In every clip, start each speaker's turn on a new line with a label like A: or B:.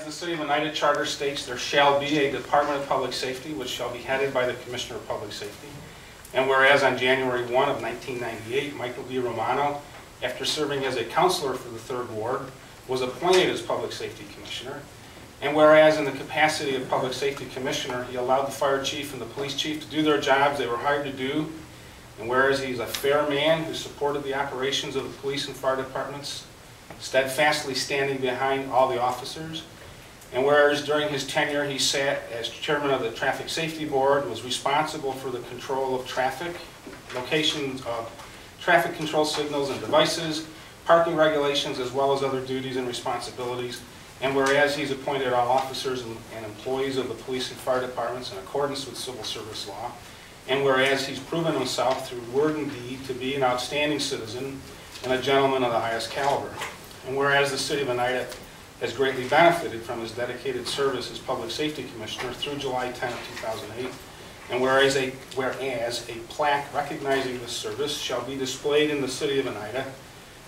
A: the City of Oneida Charter states, there shall be a Department of Public Safety which shall be headed by the Commissioner of Public Safety. And whereas on January 1 of 1998, Michael D. Romano, after serving as a counselor for the 3rd Ward, was appointed as Public Safety Commissioner. And whereas in the capacity of Public Safety Commissioner, he allowed the fire chief and the police chief to do their jobs they were hired to do. And whereas he's a fair man who supported the operations of the police and fire departments, steadfastly standing behind all the officers. And whereas during his tenure he sat as chairman of the Traffic Safety Board, was responsible for the control of traffic, locations of traffic control signals and devices, parking regulations, as well as other duties and responsibilities. And whereas he's appointed all officers and employees of the police and fire departments in accordance with civil service law. And whereas he's proven himself through word and deed to be an outstanding citizen and a gentleman of the highest caliber. And whereas the City of Oneida has greatly benefited from his dedicated service as Public Safety Commissioner through July 10 of 2008. And whereas a plaque recognizing this service shall be displayed in the City of Oneida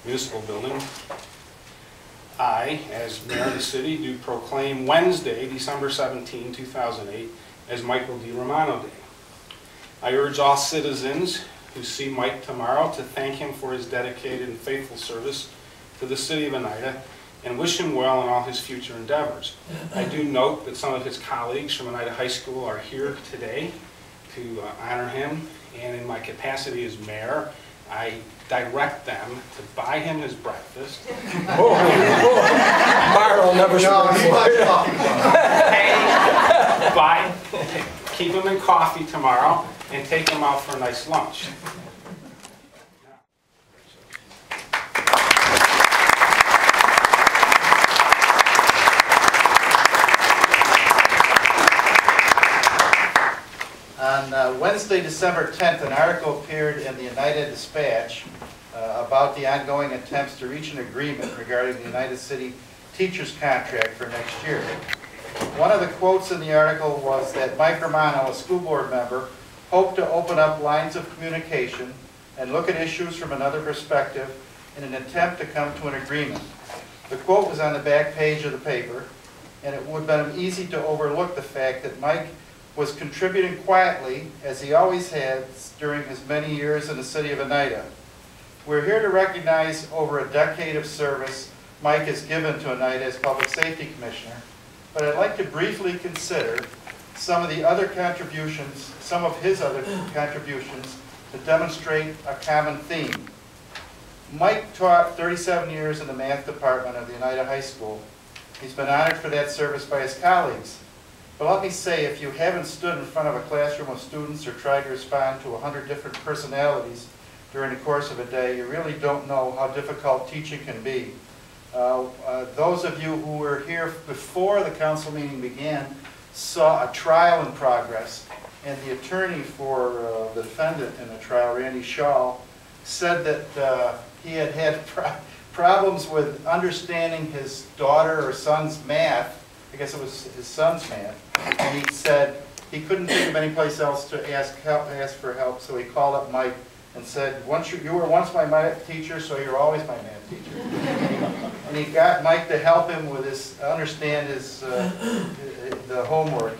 A: Municipal Building, I, as Mayor of the City, do proclaim Wednesday, December 17, 2008, as Michael D. Romano Day. I urge all citizens who see Mike tomorrow to thank him for his dedicated and faithful service to the City of Oneida and wish him well in all his future endeavors. I do note that some of his colleagues from Oneida High School are here today to honor him, and in my capacity as mayor, I direct them to buy him his breakfast.
B: Marl never
A: keep him in coffee tomorrow and take him out for a nice lunch.
C: On Wednesday, December 10th, an article appeared in the Oneida Dispatch about the ongoing attempts to reach an agreement regarding the Oneida City teacher's contract for next year. One of the quotes in the article was that Mike Romano, a school board member, hoped to open up lines of communication and look at issues from another perspective in an attempt to come to an agreement. The quote was on the back page of the paper, and it would have been easy to overlook the fact that Mike was contributing quietly, as he always has during his many years in the City of Oneida. We're here to recognize over a decade of service Mike has given to Oneida as Public Safety Commissioner, but I'd like to briefly consider some of his other contributions to demonstrate a common theme. Mike taught 37 years in the math department of the Oneida High School. He's been honored for that service by his colleagues. But let me say, if you haven't stood in front of a classroom of students or tried to respond to 100 different personalities during the course of a day, you really don't know how difficult teaching can be. Those of you who were here before the council meeting began saw a trial in progress, and the attorney for the defendant in the trial, Randy Shaw, said that he had had problems with understanding his daughter or son's math. I guess it was his son's math, and he said he couldn't think of any place else to ask for help, so he called up Mike and said, you were once my math teacher, so you're always my math teacher. And he got Mike to help him with his, understand the homework.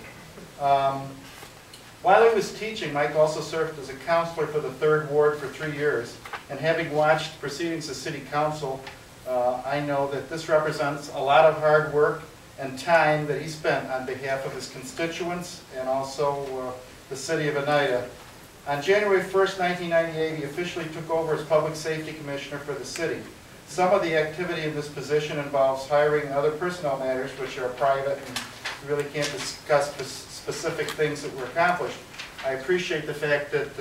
C: While he was teaching, Mike also served as a counselor for the 3rd Ward for 3 years, and having watched proceedings of City Council, I know that this represents a lot of hard work and time that he spent on behalf of his constituents and also the City of Oneida. On January 1st, 1998, he officially took over as Public Safety Commissioner for the city. Some of the activity in this position involves hiring and other personnel matters which are private and really can't discuss specific things that were accomplished. I appreciate the fact that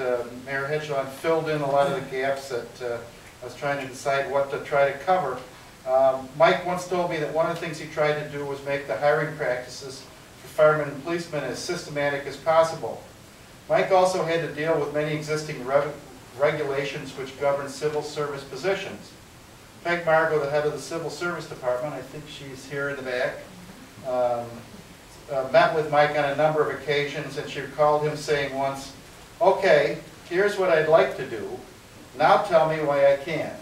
C: Mayor Hedgelund filled in a lot of the gaps that I was trying to decide what to try to cover. Mike once told me that one of the things he tried to do was make the hiring practices for firemen and policemen as systematic as possible. Mike also had to deal with many existing regulations which govern civil service positions. Peg Margo, the head of the Civil Service Department, I think she's here in the back, met with Mike on a number of occasions, and she recalled him saying once, "Okay, here's what I'd like to do. Now tell me why I can't."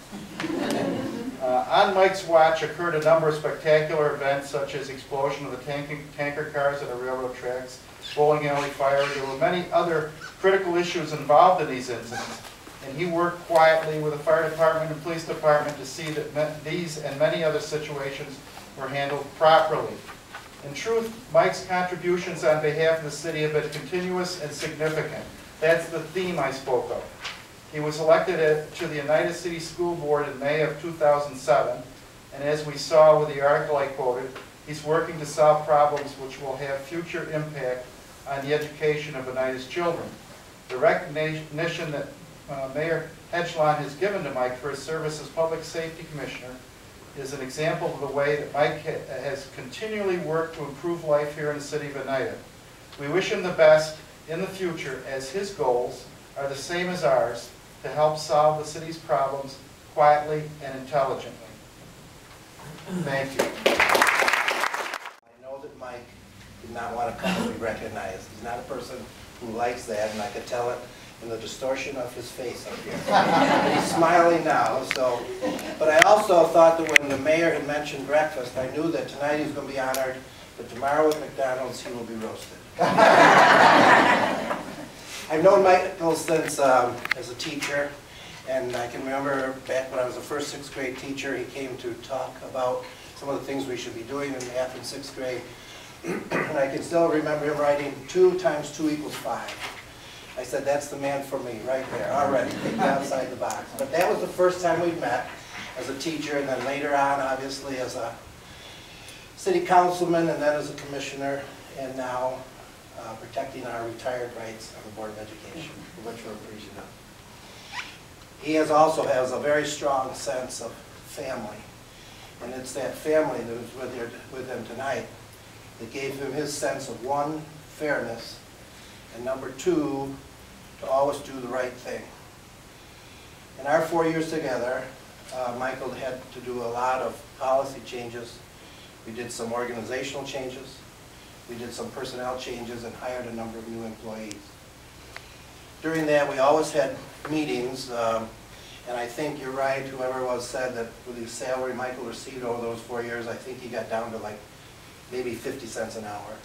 C: On Mike's watch occurred a number of spectacular events, such as explosion of the tanker cars at the railroad tracks, bowling alley fire. There were many other critical issues involved in these incidents, and he worked quietly with the fire department and police department to see that these and many other situations were handled properly. In truth, Mike's contributions on behalf of the city have been continuous and significant. That's the theme I spoke of. He was elected to the Oneida City School Board in May of 2007, and as we saw with the article I quoted, he's working to solve problems which will have future impact on the education of Oneida's children. The recognition that Mayor Hedgelon has given to Mike for his service as Public Safety Commissioner is an example of the way that Mike has continually worked to improve life here in the city of Oneida. We wish him the best in the future, as his goals are the same as ours, to help solve the city's problems quietly and intelligently. Thank you.
B: I know that Mike did not want to come to be recognized. He's not a person who likes that, and I could tell it in the distortion of his face up here. And he's smiling now, so. But I also thought that when the mayor had mentioned breakfast, I knew that tonight he was going to be honored, but tomorrow at McDonald's he will be roasted. I've known Michael since as a teacher, and I can remember back when I was a first 6th grade teacher, he came to talk about some of the things we should be doing in math in 6th grade. And I can still remember him writing 2 times 2 equals 5. I said, that's the man for me right there, already, thinking outside the box. But that was the first time we'd met as a teacher, and then later on, obviously, as a city councilman, and then as a commissioner, and now protecting our retired rights on the Board of Education, for which we're appreciative. He also has a very strong sense of family, and it's that family that was with him tonight that gave him his sense of, 1, fairness, and number 2, to always do the right thing. In our 4 years together, Michael had to do a lot of policy changes. We did some organizational changes. We did some personnel changes and hired a number of new employees. During that, we always had meetings, and I think you're right, whoever it was said that with the salary Michael received over those 4 years, I think he got down to like maybe 50 cents an hour.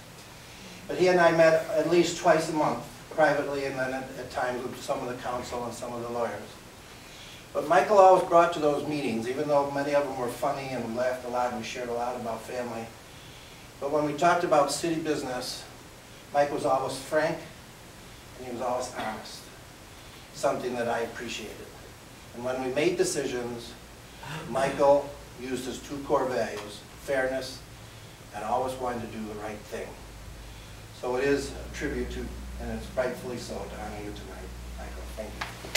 B: But he and I met at least twice a month, privately, and then at times with some of the council and some of the lawyers. But Michael always brought to those meetings, even though many of them were funny and we laughed a lot and we shared a lot about family. But when we talked about city business, Mike was always frank and he was always honest, something that I appreciated. And when we made decisions, Michael used his 2 core values, fairness and always wanted to do the right thing. So it is a tribute to, and it's rightfully so, to honor you tonight, Michael. Thank you.